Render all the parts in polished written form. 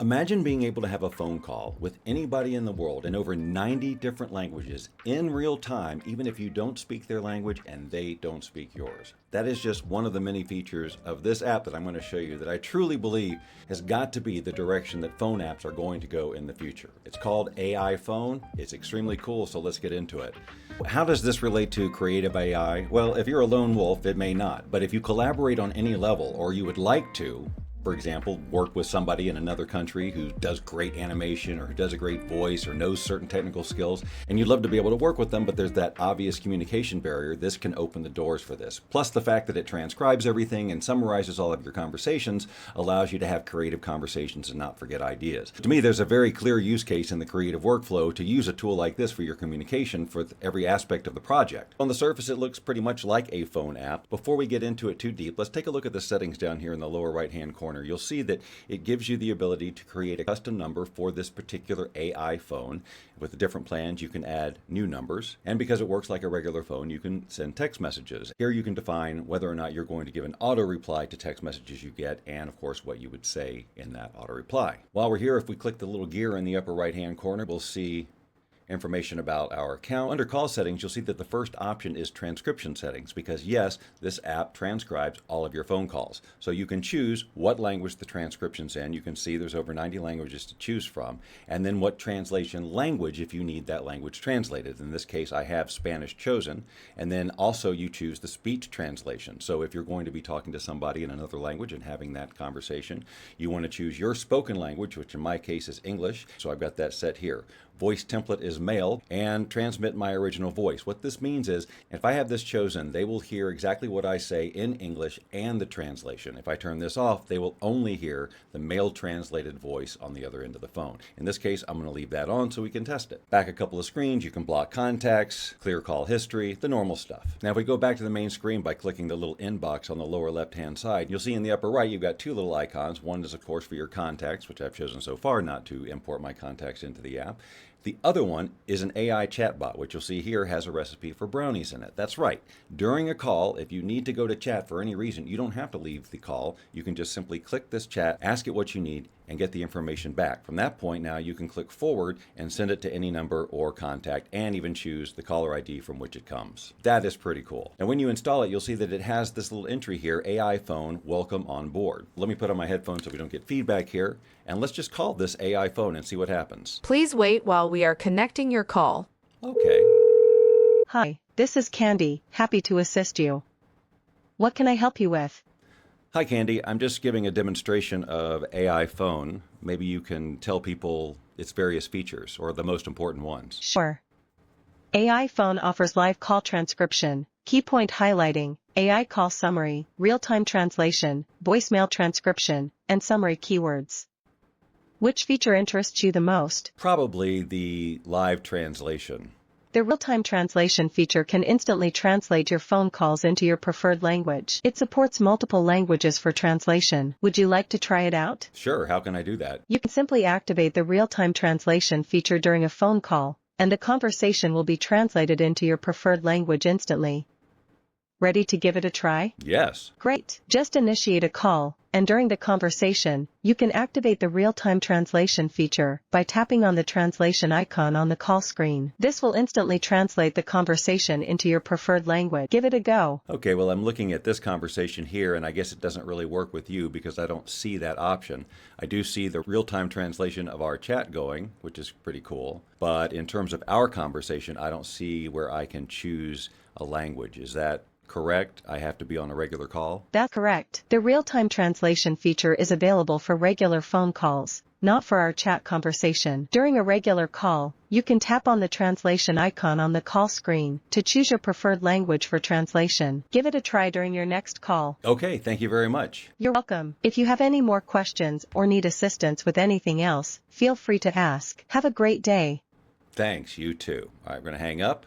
Imagine being able to have a phone call with anybody in the world in over 90 different languages in real time, even if you don't speak their language and they don't speak yours. That is just one of the many features of this app that I'm going to show you that I truly believe has got to be the direction that phone apps are going to go in the future. It's called AI Phone. It's extremely cool, so let's get into it. How does this relate to creative AI? Well, if you're a lone wolf, it may not. But if you collaborate on any level, or you would like to, for example, work with somebody in another country who does great animation or who does a great voice or knows certain technical skills, and you'd love to be able to work with them, but there's that obvious communication barrier, this can open the doors for this. Plus the fact that it transcribes everything and summarizes all of your conversations allows you to have creative conversations and not forget ideas. To me, there's a very clear use case in the creative workflow to use a tool like this for your communication for every aspect of the project. On the surface, it looks pretty much like a phone app. Before we get into it too deep, let's take a look at the settings down here in the lower right-hand corner. You'll see that it gives you the ability to create a custom number for this particular AI phone. With the different plans, you can add new numbers. And because it works like a regular phone, you can send text messages. Here you can define whether or not you're going to give an auto reply to text messages you get, and of course what you would say in that auto reply. While we're here, if we click the little gear in the upper right-hand corner, we'll see information about our account. Under call settings, you'll see that the first option is transcription settings because yes, this app transcribes all of your phone calls. So you can choose what language the transcription's in. You can see there's over 90 languages to choose from, and then what translation language if you need that language translated. In this case, I have Spanish chosen, and then also you choose the speech translation. So if you're going to be talking to somebody in another language and having that conversation, you want to choose your spoken language, which in my case is English. So I've got that set here. Voice template is male, and transmit my original voice. What this means is, if I have this chosen, they will hear exactly what I say in English and the translation. If I turn this off, they will only hear the male translated voice on the other end of the phone. In this case, I'm going to leave that on so we can test it. Back a couple of screens, you can block contacts, clear call history, the normal stuff. Now if we go back to the main screen by clicking the little inbox on the lower left-hand side, you'll see in the upper right you've got two little icons. One is of course for your contacts, which I've chosen so far not to import my contacts into the app. The other one is an AI chatbot, which you'll see here has a recipe for brownies in it. That's right. During a call, if you need to go to chat for any reason, you don't have to leave the call. You can just simply click this chat, ask it what you need, and get the information back. From that point now, you can click forward and send it to any number or contact and even choose the caller ID from which it comes. That is pretty cool. And when you install it, you'll see that it has this little entry here, AI phone, welcome on board. Let me put on my headphones so we don't get feedback here. And let's just call this AI phone and see what happens. Please wait while we are connecting your call. Okay. Hi, this is Candy, happy to assist you. What can I help you with? Hi, Candy. I'm just giving a demonstration of AI phone. Maybe you can tell people its various features or the most important ones. Sure. AI phone offers live call transcription, key point highlighting, AI call summary, real-time translation, voicemail transcription, and summary keywords. Which feature interests you the most? Probably the live translation. The real-time translation feature can instantly translate your phone calls into your preferred language. It supports multiple languages for translation. Would you like to try it out? Sure, how can I do that? You can simply activate the real-time translation feature during a phone call, and the conversation will be translated into your preferred language instantly. Ready to give it a try? Yes. Great. Just initiate a call, and during the conversation, you can activate the real-time translation feature by tapping on the translation icon on the call screen. This will instantly translate the conversation into your preferred language. Give it a go. Okay, well, I'm looking at this conversation here, and I guess it doesn't really work with you because I don't see that option. I do see the real-time translation of our chat going, which is pretty cool. But in terms of our conversation, I don't see where I can choose a language. Is that correct? I have to be on a regular call? That's correct. The real-time translation feature is available for regular phone calls, not for our chat conversation. During a regular call, you can tap on the translation icon on the call screen to choose your preferred language for translation. Give it a try during your next call. Okay, thank you very much. You're welcome. If you have any more questions or need assistance with anything else, feel free to ask. Have a great day. Thanks, you too. All right, we're going to hang up.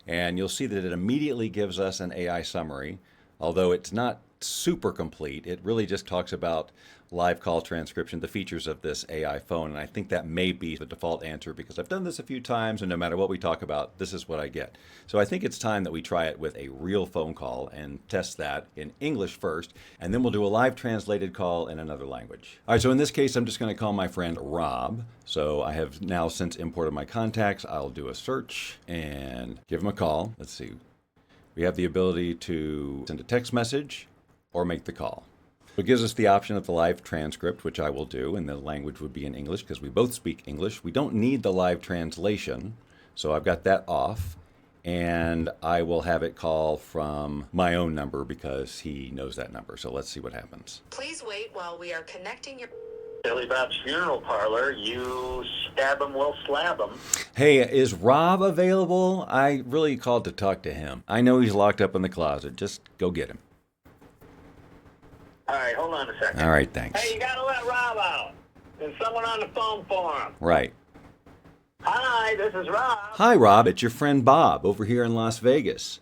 And you'll see that it immediately gives us an AI summary, although it's not super complete. It really just talks about live call transcription, the features of this AI phone. And I think that may be the default answer because I've done this a few times and no matter what we talk about, this is what I get. So I think it's time that we try it with a real phone call and test that in English first, and then we'll do a live translated call in another language. All right, so in this case, I'm just going to call my friend Rob. So I have now since imported my contacts. I'll do a search and give him a call. Let's see. We have the ability to send a text message or make the call. It gives us the option of the live transcript, which I will do, and the language would be in English because we both speak English. We don't need the live translation, so I've got that off. And I will have it call from my own number because he knows that number. So let's see what happens. Please wait while we are connecting your... Billy Bob's Funeral Parlor, you stab 'em, we'll slab 'em. Hey, is Rob available? I really called to talk to him. I know he's locked up in the closet. Just go get him. All right, hold on a second. All right, thanks. Hey, you gotta let Rob out. There's someone on the phone for him. Right. Hi, this is Rob. Hi, Rob. It's your friend Bob over here in Las Vegas.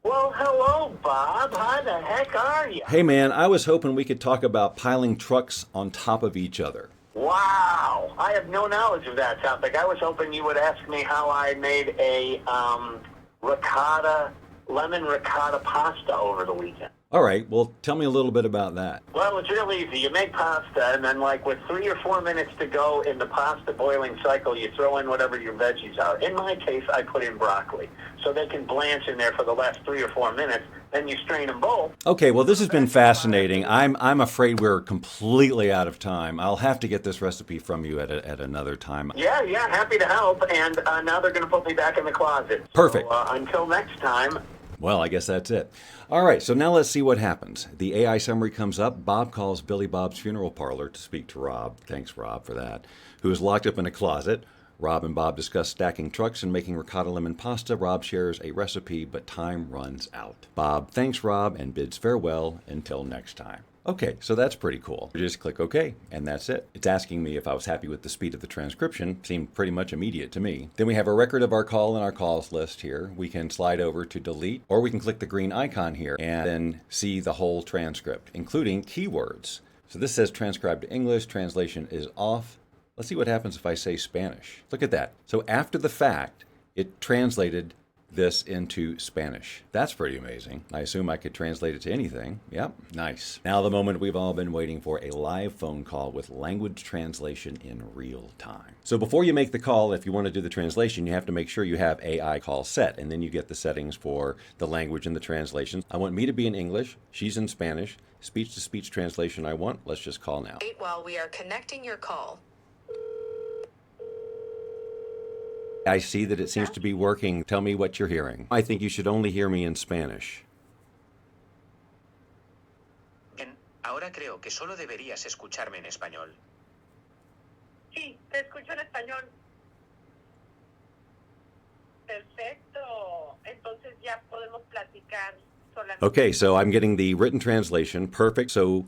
Well, hello, Bob. How the heck are you? Hey, man, I was hoping we could talk about piling trucks on top of each other. Wow, I have no knowledge of that topic. I was hoping you would ask me how I made a lemon ricotta pasta over the weekend. All right, well, tell me a little bit about that. Well, it's real easy. You make pasta, and then like with 3 or 4 minutes to go in the pasta boiling cycle, you throw in whatever your veggies are. In my case, I put in broccoli, so they can blanch in there for the last 3 or 4 minutes. Then you strain them both. Okay, well, this has been fascinating. I'm afraid we're completely out of time. I'll have to get this recipe from you at another time. Yeah, happy to help. And now they're going to put me back in the closet. Perfect. So, until next time. Well, I guess that's it. All right, so now let's see what happens. The AI summary comes up. Bob calls Billy Bob's Funeral Parlor to speak to Rob. Thanks, Rob, for that. Who is locked up in a closet. Rob and Bob discuss stacking trucks and making ricotta lemon pasta. Rob shares a recipe, but time runs out. Bob thanks Rob and bids farewell until next time. Okay, so that's pretty cool. You just click OK, and that's it. It's asking me if I was happy with the speed of the transcription. Seemed pretty much immediate to me. Then we have a record of our call in our calls list here. We can slide over to delete, or we can click the green icon here and then see the whole transcript, including keywords. So this says transcribed to English, translation is off. Let's see what happens if I say Spanish. Look at that. So after the fact, it translated this into Spanish. That's pretty amazing. I assume I could translate it to anything. Yep, nice. Now the moment we've all been waiting for, a live phone call with language translation in real time. So before you make the call, if you want to do the translation, you have to make sure you have AI call set, and then you get the settings for the language and the translation. I want me to be in English, she's in Spanish, speech-to-speech translation I want. Let's just call now. Wait while we are connecting your call. I see that it seems to be working. Tell me what you're hearing. I think you should only hear me in Spanish. Bien, ahora creo que solo deberías escucharme en español. Sí, te escucho en español. Perfecto. Entonces ya podemos platicar solamente. Okay, so I'm getting the written translation. Perfect. So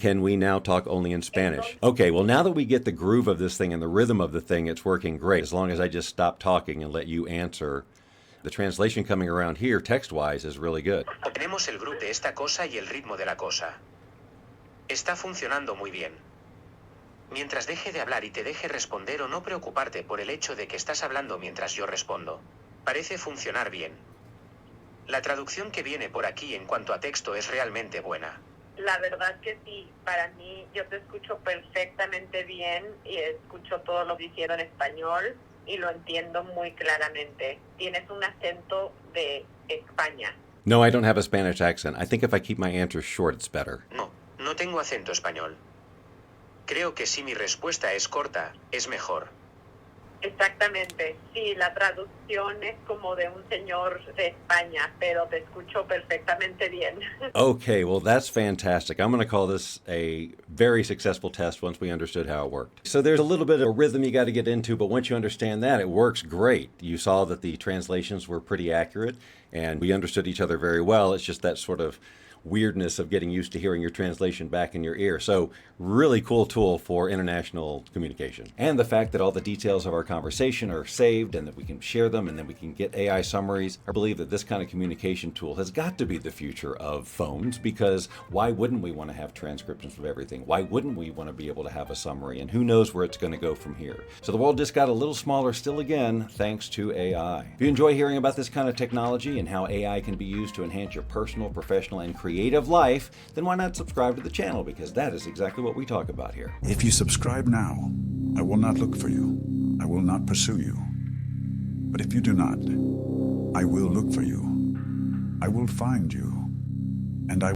can we now talk only in Spanish? Okay, well, now that we get the groove of this thing and the rhythm of the thing, it's working great. As long as I just stop talking and let you answer. The translation coming around here, text-wise, is really good. Tenemos el groove de esta cosa y el ritmo de la cosa. Está funcionando muy bien. Mientras deje de hablar y te deje responder o no preocuparte por el hecho de que estás hablando mientras yo respondo. Parece funcionar bien. La traducción que viene por aquí en cuanto a texto es realmente buena. La verdad que sí, para mí yo te escucho perfectamente bien y escucho todo lo que hicieron en español y lo entiendo muy claramente. Tienes un acento de España. No, I don't have a Spanish accent. I think if I keep my answers short, it's better. No, no tengo acento español. Creo que si mi respuesta es corta, es mejor. Exactamente, sí, la traducción es como de un señor de España, pero te escucho perfectamente bien. Okay, well, that's fantastic. I'm going to call this a very successful test once we understood how it worked. So there's a little bit of a rhythm you got to get into, but once you understand that, it works great. You saw that the translations were pretty accurate, and we understood each other very well. It's just that sort of weirdness of getting used to hearing your translation back in your ear. So really cool tool for international communication. And the fact that all the details of our conversation are saved and that we can share them and then we can get AI summaries. I believe that this kind of communication tool has got to be the future of phones, because why wouldn't we want to have transcriptions of everything? Why wouldn't we want to be able to have a summary? And who knows where it's going to go from here. So the world just got a little smaller still again, thanks to AI. If you enjoy hearing about this kind of technology and how AI can be used to enhance your personal, professional, and creative life, then why not subscribe to the channel, because that is exactly what we talk about here. If you subscribe now, I will not look for you. I will not pursue you. But if you do not, I will look for you. I will find you. And I